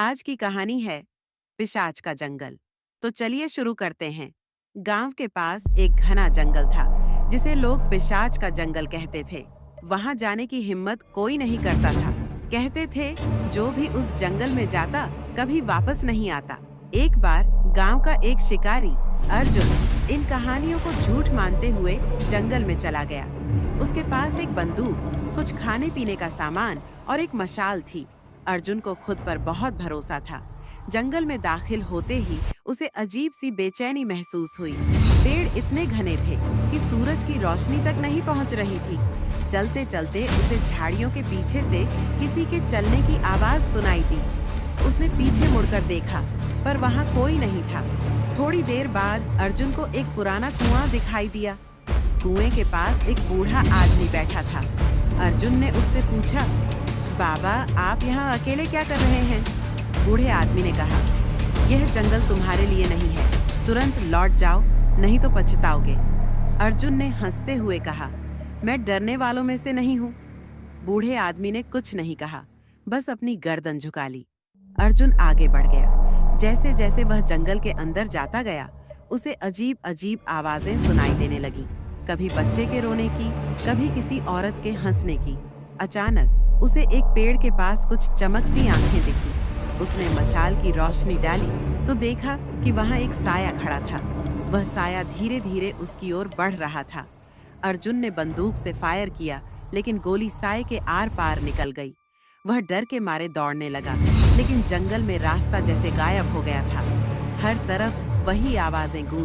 आज की कहानी है पिशाच का जंगल। तो चलिए शुरू करते हैं। गांव के पास एक घना जंगल था जिसे लोग पिशाच का जंगल कहते थे। वहां जाने की हिम्मत कोई नहीं करता था। कहते थे जो भी उस जंगल में जाता कभी वापस नहीं आता। एक बार गांव का एक शिकारी अर्जुन इन कहानियों को झूठ मानते हुए जंगल में चला गया। उसके पास एक बंदूक, कुछ खाने पीने का सामान और एक मशाल थी। अर्जुन को खुद पर बहुत भरोसा था। जंगल में दाखिल होते ही उसे अजीब सी बेचैनी महसूस हुई। पेड़ इतने घने थे कि सूरज की रोशनी तक नहीं पहुंच रही थी। चलते चलते उसे झाड़ियों के पीछे से किसी के चलने की आवाज सुनाई दी। उसने पीछे मुड़कर देखा, पर वहां कोई नहीं था। थोड़ी देर बाद अर्जुन को एक पुराना कुआं दिखाई दिया। कुएं के पास एक बूढ़ा आदमी बैठा था। अर्जुन ने उससे पूछा, बाबा, आप यहाँ अकेले क्या कर रहे हैं? बूढ़े आदमी ने कहा, यह जंगल तुम्हारे लिए नहीं है। तुरंत लौट जाओ, नहीं तो पछताओगे। अर्जुन ने हंसते हुए कहा, मैं डरने वालों में से नहीं हूँ। बूढ़े आदमी ने कुछ नहीं कहा, बस अपनी गर्दन झुका ली। अर्जुन आगे बढ़ गया। जैसे जैसे वह जंगल के अंदर जाता गया, उसे अजीब अजीब आवाजें सुनाई देने लगी। कभी बच्चे के रोने की, कभी किसी औरत के हंसने की। अचानक उसे एक पेड़ के पास कुछ चमकती आंखें दिखी। उसने मशाल की रोशनी डाली तो देखा कि वहां एक साया खड़ा था। वह साया धीरे धीरे उसकी ओर बढ़ रहा था। अर्जुन ने बंदूक से फायर किया, लेकिन गोली साये के आर पार निकल गई। वह डर के मारे दौड़ने लगा, लेकिन जंगल में रास्ता जैसे गायब हो गया था। हर तरफ वही आवाजें गूंज